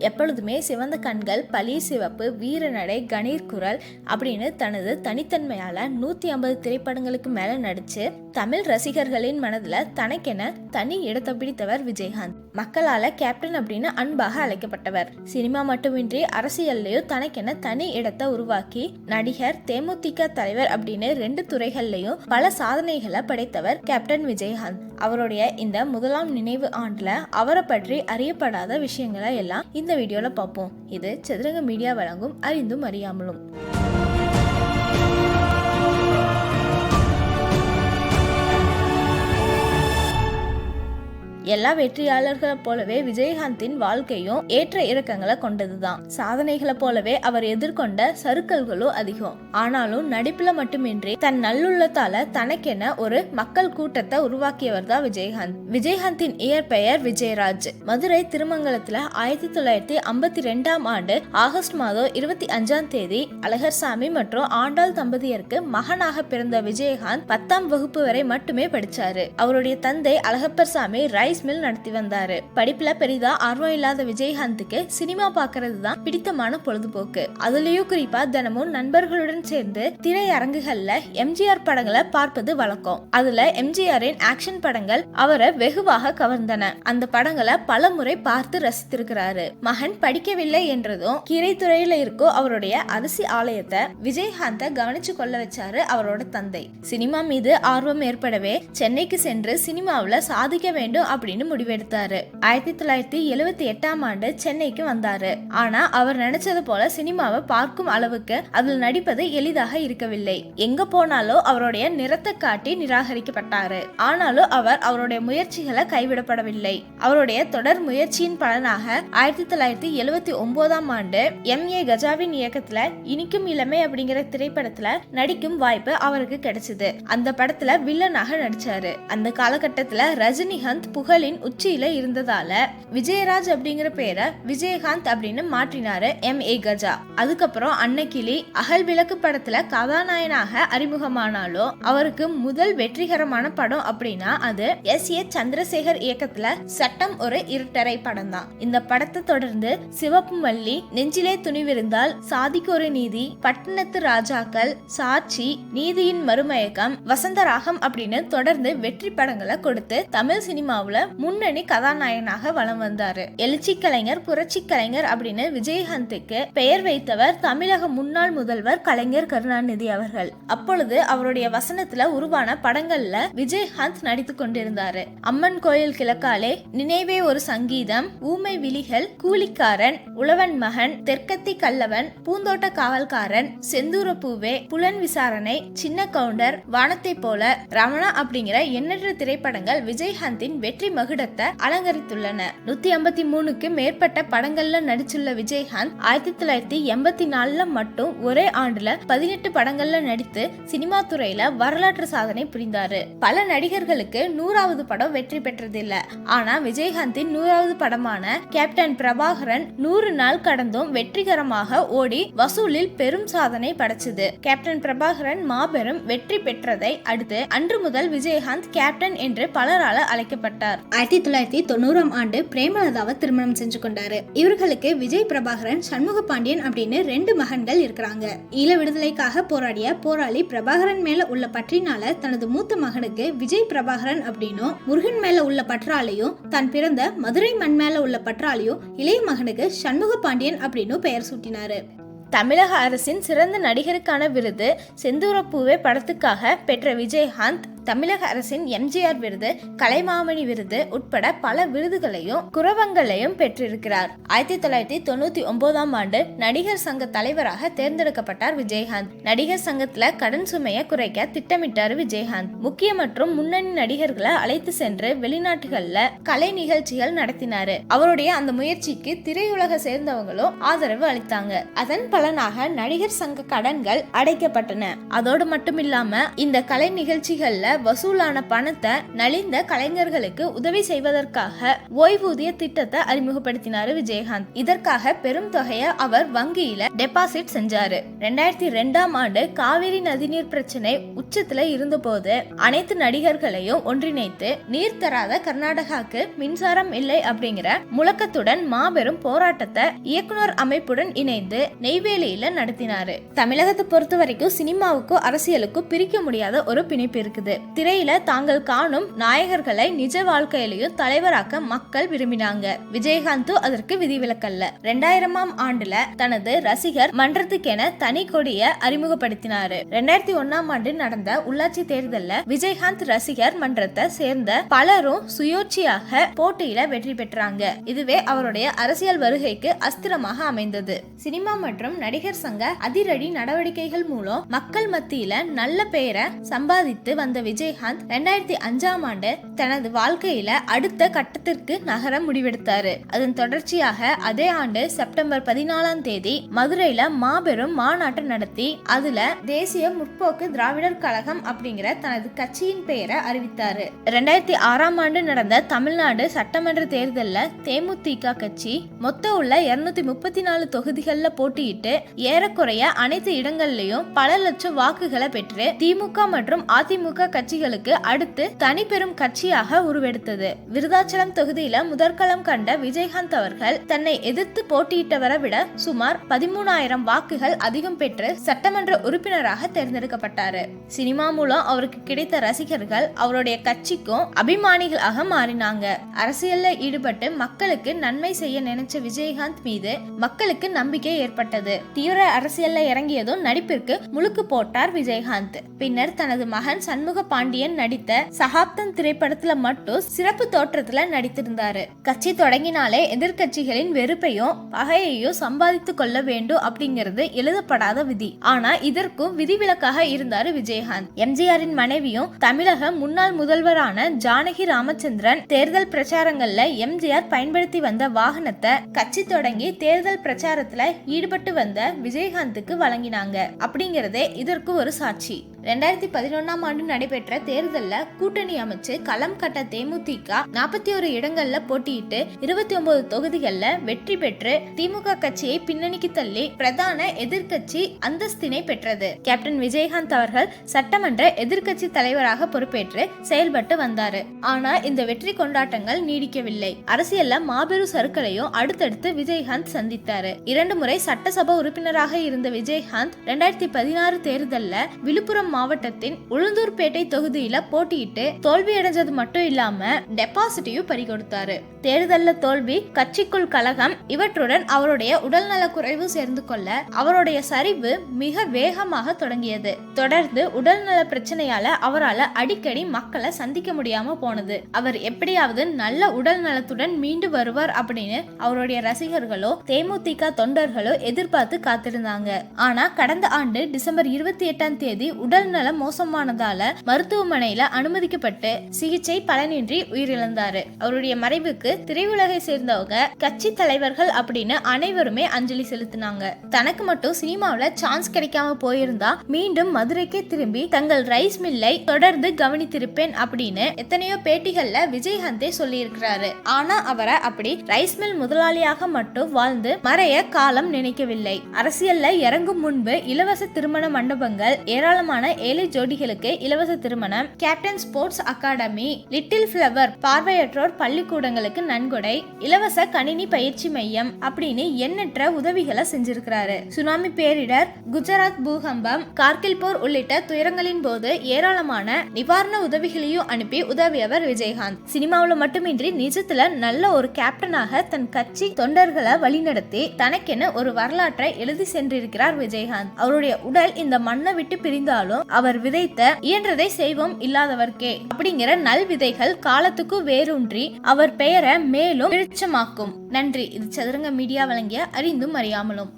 எப்பொழுதுமே சிவந்த கண்கள், பளி சிவப்பு, வீர நடை, கணீர் குரல் அப்படின்னு தனது தனித்தன்மையால 150 திரைப்படங்களுக்கு மேல நடிச்சு தமிழ் ரசிகர்களின் மனதுல தனக்கென தனி இடத்தை பிடித்தவர் விஜயகாந்த். மக்களால கேப்டன் அப்படின்னு அன்பாக அழைக்கப்பட்டவர். சினிமா மட்டுமின்றி அரசியல்லையும் தனக்கென தனி இடத்தை உருவாக்கி நடிகர், தேமுதிக தலைவர் அப்படின்னு 2 துறைகள்லயும் பல சாதனைகளை படைத்தவர் கேப்டன் விஜயகாந்த். அவருடைய இந்த முதலாம் நினைவு ஆண்டுல அவரை பற்றி அறியப்படாத விஷயங்களை எல்லாம் இந்த வீடியோல பார்ப்போம். இது சதுரங்க மீடியா வழங்கும் அறிந்தும் அறியாமலும். எல்லா வெற்றியாளர்களை போலவே விஜயகாந்தின் வாழ்க்கையும் ஏற்ற இறக்கங்களை கொண்டதுதான். சாதனைகளை போலவே அவர் எதிர்கொண்ட சறுக்கல்களும் அதிகம். ஆனாலும் நடிப்புல மட்டுமின்றி தன் நல்லுள்ளத்தால தனக்கென ஒரு மக்கள் கூட்டத்தை உருவாக்கியவர் தான் விஜயகாந்த். விஜயகாந்தின் இயற்பெயர் விஜயராஜ். மதுரை திருமங்கலத்துல 1952ஆம் ஆண்டு ஆகஸ்ட் மாதம் 25ஆம் தேதி அழகர்சாமி மற்றும் ஆண்டாள் தம்பதியருக்கு மகனாக பிறந்த விஜயகாந்த் 10ஆம் வகுப்பு வரை மட்டுமே படிச்சாரு. அவருடைய தந்தை அழகப்பர் சாமி ரைஸ் மில் நடத்தி வந்தாரு. படிப்புல பெரிதா ஆர்வம் இல்லாத விஜயகாந்துக்கு சினிமா பாக்குறது தான் பிடித்தமான பொழுதுபோக்கு. அதுலயும் குறிப்பா தினமும் நண்பர்களுடன் சேர்ந்து திரையரங்குகள்ல எம்ஜிஆர் படங்களை பார்ப்பது வழக்கம். அதுல எம்ஜிஆரின் ஆக்ஷன் படங்கள் அவரை வெகுவாக கவர்ந்தன. அந்த படங்களை பல முறை பார்த்து ரசித்திருக்கிறாரு. மகன் படிக்கவில்லை என்றதும் கீரைத்துறையில இருக்கும் அவருடைய அரிசி ஆலயத்தை விஜயகாந்த கவனிச்சு கொள்ள வச்சாரு அவரோட தந்தை. சினிமா மீது ஆர்வம் ஏற்படவே சென்னைக்கு சென்று சினிமாவில சாதிக்க வேண்டும் அப்படின்னு முடிவெடுத்தாரு. 1978ஆம் ஆண்டு சென்னைக்கு வந்தாரு. ஆனா அவர் நினைச்சது போல சினிமாவை பார்க்கும் அளவுக்கு அதில் நடிப்பது எளிதாக இருக்கவில்லை. எங்க போனாலும் அவருடைய நிறத்தை காட்டி நிராகரிக்கப்பட்டாரு. ஆனாலும் அவர் அவருடைய முயற்சிகளை கைவிடப்படவில்லை. அவருடைய தொடர் முயற்சியின் பலனாக 1979ஆம் ஆண்டு M.A. கஜாவின் இயக்கத்துல இனிக்கும் இளமை அப்படிங்கிற திரைப்படத்துல நடிக்கும் வாய்ப்பு அவருக்கு கிடைச்சது. அந்த படத்துல வில்லனாக நடிச்சாரு. அந்த காலகட்டத்துல ரஜினிகாந்த் புகழின் உச்சியில இருந்ததால விஜயராஜ் அப்படிங்கிற பேரை விஜயகாந்த் அப்படின்னு மாற்றினாரு M.A. கஜா. அதுக்கப்புறம் அன்னக்கிளி, அகல் விளக்கு படத்துல கதாநாயகனாக அறிமுகமானாலும் அவருக்கு முதல் வெற்றிகரமான படம் அப்படின்னா அது S.A. சந்திரசேகர் இயக்கத்துல சட்டம் ஒரு இருட்டரை படம் தான். இந்த படத்தை தொடர்ந்து சிவப்பு மல்லி, நெஞ்சிலே துணிவிருந்தால், சாதிக்கு ஒரு நீதி, பட்டணத்து ராஜாக்கள், சாட்சி, நீதியின் மறுமயக்கம், வசந்தராகம் அப்படின்னு தொடர்ந்து வெற்றி படங்களை கொடுத்து தமிழ் சினிமாவுல முன்னணி கதாநாயகனாக வலம் வந்தாரு. எழுச்சி கலைஞர், புரட்சி கலைஞர் அப்படின்னு விஜயகாந்துக்கு பெயர் வைத்தவர் தமிழக முன்னாள் முதல்வர் கலைஞர் கருணாநிதி அவர்கள். அப்பொழுது அவருடைய வசனத்துல உருவான படங்கள்ல விஜயகாந்த் நடித்து கொண்டிருந்தாரு. அம்மன் கோயில் கிழக்காலே, நினைவே ஒரு சங்கீதம், ஊமை விழிகள், கூலிக்காரன், உழவன் மகன், தெற்கத்தி கல்லவன், பூந்தோட்ட காவல்காரன், செந்தூர பூவே, புலன் விசாரணை, சின்ன கவுண்டர், வானத்தை போல, ரமணா அப்படிங்கிற எண்ணற்ற திரைப்படங்கள் விஜயகாந்தின் வெற்றி மகுடத்தை அலங்கரித்துள்ளன. 153க்கு மேற்பட்ட படங்கள்ல நடிச்சுள்ள விஜயகாந்த் 1984ல மட்டும் ஒரே ஆண்டுல 18 படங்கள்ல நடித்து சினிமா துறையில வரலாற்று சாதனை புரிந்தாரு. பல நடிகர்களுக்கு 100வது படம் வெற்றி பெற்றதில்ல. ஆனா விஜயகாந்தின் 100வது படமான கேப்டன் பிரபாகரன் 100 நாள் கடந்தும் வெற்றிகரமாக ஓடி வசூலில் பெரும் சாதனை படைச்சது. கேப்டன் பிரபாகரன் மாபெரும் வெற்றி பெற்றதை அடுத்து அன்று முதல் விஜயகாந்த் கேப்டன் என்று பலரால அழைக்கப்பட்டார். 1990ஆம் ஆண்டு பிரேமலதாவை திருமணம் செஞ்சு கொண்டாரு. இவர்களுக்கு விஜய் பிரபாகரன், சண்முக பாண்டியன் அப்படின்னு 2 மகன்கள் இருக்கிறாங்க. ஈழ விடுதலைக்காக போராடிய போராளி பிரபாகரன் மேல உள்ள பற்றினால தனது மூத்த மகனுக்கு விஜய் பிரபாகரன் அப்படின்னும், முருகன் மேல உள்ள பற்றாலையும், தான் பிறந்த மதுரை மண் மேல உள்ள பற்றாலையும் இளைய மகனுக்கு சண்முக பாண்டியன் அப்படின்னு பெயர் சூட்டினாரு. தமிழக அரசின் சிறந்த நடிகருக்கான விருது செந்தூரப்பூவே படத்துக்காக பெற்ற விஜயகாந்த் தமிழக அரசின் எம்ஜிஆர் விருது, கலைமாமணி விருது உட்பட பல விருதுகளையும் குரவங்களையும் பெற்றிருக்கிறார். 1999ஆம் ஆண்டு நடிகர் சங்க தலைவராக தேர்ந்தெடுக்கப்பட்டார் விஜயகாந்த். நடிகர் சங்கத்துல கடன் சுமையை குறைக்க திட்டமிட்டார் விஜயகாந்த். முக்கிய மற்றும் முன்னணி நடிகர்களை அழைத்து சென்று வெளிநாட்டுகள்ல கலை நிகழ்ச்சிகள் நடத்தினாரு. அவருடைய அந்த முயற்சிக்கு திரையுலக சேர்ந்தவங்களும் ஆதரவு அளித்தாங்க. அதன் பலனாக நடிகர் சங்க கடன்கள் அடைக்கப்பட்டன. அதோடு மட்டுமில்லாம இந்த கலை நிகழ்ச்சிகள்ல வசூலான பணத்தை நலிந்த கலைஞர்களுக்கு உதவி செய்வதற்காக ஓய்வூதிய திட்டத்தை அறிமுகப்படுத்தினாரு விஜயகாந்த். இதற்காக பெரும் தொகையை அவர் வங்கியில டெபாசிட் செஞ்சாரு. 2002ஆம் ஆண்டு காவிரி நதிநீர் பிரச்சனை உச்சத்துல இருந்த போது அனைத்து நடிகர்களையும் ஒன்றிணைத்து நீர் தராத கர்நாடகாக்கு மின்சாரம் இல்லை அப்படிங்கிற முழக்கத்துடன் மாபெரும் போராட்டத்தை இயக்குனர் அமைப்புடன் இணைந்து நெய்வேலியில நடத்தினாரு. தமிழகத்தை பொறுத்த வரைக்கும் சினிமாவுக்கும் அரசியலுக்கும் பிரிக்க முடியாத ஒரு பிணைப்பு இருக்குது. திரையில தாங்கள் காணும் நாயகர்களை நிஜ வாழ்க்கையிலையும் தலைவராக்க மக்கள் விரும்பினாங்க. விஜயகாந்த் அதற்கு விதிவிலக்கல்ல. 2000ஆம் ஆண்டுல தனது ரசிகர் மன்றத்துக்கென தனி கொடியை அறிமுகப்படுத்தினாரு. 2001ஆம் ஆண்டு நடந்த உள்ளாட்சி தேர்தல்ல விஜயகாந்த் ரசிகர் மன்றத்தை சேர்ந்த பலரும் சுயோட்சியாக போட்டியில வெற்றி பெற்றாங்க. இதுவே அவருடைய அரசியல் வருகைக்கு அஸ்திரமாக அமைந்தது. சினிமா மற்றும் நடிகர் சங்க அதிரடி நடவடிக்கைகள் மூலம் மக்கள் மத்தியில நல்ல பெயரை சம்பாதித்து வந்த விஜயகாந்த் 2005ஆம் ஆண்டு தனது வாழ்க்கையில அடுத்த கட்டத்திற்கு நகர முடிவெடுத்தாரு. அதன் தொடர்ச்சியாக அதே ஆண்டு செப்டம்பர் 14ஆம் தேதி மதுரையில மாபெரும் மாநாட்டை நடத்தி அதுல தேசிய முற்போக்கு திராவிடர் கழகம் அப்படிங்கிற தனது கட்சியின் பெயரை அறிவித்தாரு. 2006ஆம் ஆண்டு நடந்த தமிழ்நாடு சட்டமன்ற தேர்தல்ல தேமுதிக கட்சி மொத்தம் உள்ள 234 தொகுதிகள்ல போட்டியிட்டு ஏறக்குறைய அனைத்து இடங்கள்லயும் பல லட்சம் வாக்குகளை பெற்று திமுக மற்றும் அதிமுக கட்சிகளுக்கு அடுத்து தனி பெரும் கட்சியாக உருவெடுத்தது. விருதாச்சலம் தொகுதியில முதற்களம் கண்ட விஜயகாந்த் அவர்கள் தன்னை எதிர்த்து போட்டியிட்டவரை விட சுமார் 13,000 வாக்குகள் அதிகம் பெற்று சட்டமன்ற உறுப்பினராக தேர்ந்தெடுக்கப்பட்டாரு. சினிமா மூலம் அவருக்கு கிடைத்த ரசிகர்கள் அவருடைய கட்சிக்கும் அபிமானிகளாக மாறினாங்க. அரசியல்ல ஈடுபட்டு மக்களுக்கு நன்மை செய்ய நினைச்ச விஜயகாந்த் மீது மக்களுக்கு நம்பிக்கை ஏற்பட்டது. தீவிர அரசியல்ல இறங்கியதும் நடிப்பிற்கு முழுக்கு போட்டார் விஜயகாந்த். பின்னர் தனது மகன் சண்முக பாண்டியன் நடித்த சகாப்தம் திரைப்படத்துல மட்டும் சிறப்பு தோற்றத்துல நடித்திருந்தாரு. கட்சி தொடங்கினாலே எதிர்கட்சிகளின் வெறுப்பையும் பகையையும் சம்பாதித்து கொள்ள வேண்டும் அப்படிங்கிறது எழுதப்படாத விதி. ஆனா இதற்கும் விதிவிலக்காக இருந்தாரு விஜயகாந்த். எம்ஜிஆரின் மனைவியும் தமிழக முன்னாள் முதல்வரான ஜானகி ராமச்சந்திரன் தேர்தல் பிரச்சாரங்கள்ல எம்ஜிஆர் பயன்படுத்தி வந்த வாகனத்தை கட்சி தொடங்கி தேர்தல் பிரச்சாரத்துல ஈடுபட்டு வந்த விஜயகாந்துக்கு வழங்கினாங்க அப்படிங்கறதே இதற்கு ஒரு சாட்சி. 2011ஆம் ஆண்டு நடைபெற்ற தேர்தல்ல கூட்டணி அமைச்சு களம் கட்ட தேமுதிக 41 இடங்கள்ல போட்டியிட்டு 29 தொகுதிகள்ல வெற்றி பெற்று திமுக கட்சியை பின்னணிக்கு தள்ளி பிரதான எதிர்கட்சி அந்தஸ்தினை பெற்றது. கேப்டன் விஜயகாந்த் அவர்கள் சட்டமன்ற எதிர்கட்சி தலைவராக பொறுப்பேற்று செயல்பட்டு வந்தாரு. ஆனா இந்த வெற்றி கொண்டாட்டங்கள் நீடிக்கவில்லை. அரசியல்ல மாபெரும் சறுக்கலையும் அடுத்தடுத்து விஜயகாந்த் சந்தித்தாரு. 2 முறை சட்டசபை உறுப்பினராக இருந்த விஜயகாந்த் 2016 தேர்தல்ல விழுப்புரம் மாவட்டத்தின் உளுந்தூர்பேட்டை தொகுதியில போட்டியிட்டு தோல்வி அடைஞ்சது மட்டும் இல்லாம டெபாசிட்டையும் பறிகொடுத்தாரு. தேர்தல்ல தோல்வி, கட்சிக்குள் கலகம் இவற்றுடன் அவருடைய உடல்நல குறைவு சேர்ந்து கொள்ள அவருடைய சரிவு மிக வேகமாக தொடங்கியது. தொடர்ந்து உடல்நல பிரச்சனையால அவரால் அடிக்கடி மக்களை சந்திக்க முடியாம போனது. அவர் எப்படியாவது நல்ல உடல் நலத்துடன் மீண்டு வருவார் அப்படின்னு அவருடைய ரசிகர்களோ தேமுதிக தொண்டர்களோ எதிர்பார்த்து காத்திருந்தாங்க. ஆனா கடந்த ஆண்டு டிசம்பர் 28ஆம் தேதி உடல்நலம் மோசமானதால மருத்துவமனையில அனுமதிக்கப்பட்டு சிகிச்சை பலனின்றி உயிரிழந்தாரு. அவருடைய மறைவுக்கு திரையுலகை சேர்ந்தவங்க, கட்சி தலைவர்கள் அப்படின்னு அனைவருமே அஞ்சலி செலுத்தினாங்க. தனக்கு மட்டும் சினிமாவில சான்ஸ் கிடைக்காம போயிருந்தா மீண்டும் மதுரைக்கே திரும்பி தங்கள் ரைஸ் மில்லை தொடர்ந்து கவனித்திருப்பேன் அப்படின்னு எத்தனையோ பேட்டிகள்ல விஜயகாந்தே சொல்லி இருக்கிறாரு. ஆனா அவரை அப்படி ரைஸ் மில் முதலாளியாக மட்டும் வாழ்ந்து மறைய காலம் நினைக்கவில்லை. அரசியல்ல இறங்கும் முன்பு இலவச திருமண மண்டபங்கள், ஏராளமான ஏழை ஜோடிகளுக்கு இலவச திருமணம், captain sports academy, little flower பார்வையற்றோர் பள்ளிக்கூடங்களுக்கு நன்கொடை, இலவச கணினி பயிற்சி மையம் அப்படின்னு எண்ணற்ற உதவிகளை செஞ்சிருக்கிறாரு. சுனாமி பேரிடர், குஜராத் பூகம்பம், கார்கில் போர் உள்ளிட்ட துயரங்களின் போது ஏராளமான நிவாரண உதவிகளையும் அனுப்பி உதவியவர் விஜயகாந்த். சினிமாவுல மட்டுமின்றி நிஜத்துல நல்ல ஒரு கேப்டனாக தன் கட்சி தொண்டர்களை வழிநடத்தி தனக்கென ஒரு வரலாற்றை எழுதி சென்றிருக்கிறார் விஜயகாந்த். அவருடைய உடல் இந்த மண்ணை விட்டு பிரிந்தாலும் அவர் விதைத்த இயன்றதை செய்வோம் இல்லாதவர்க்கே அப்படிங்கிற நல் விதைகள் காலத்துக்கு வேரூன்றி அவர் பெயரை மேலும் விருட்சமாக்கும். நன்றி. இது சதுரங்க மீடியா வழங்கிய அறிந்தும் அறியாமலும்.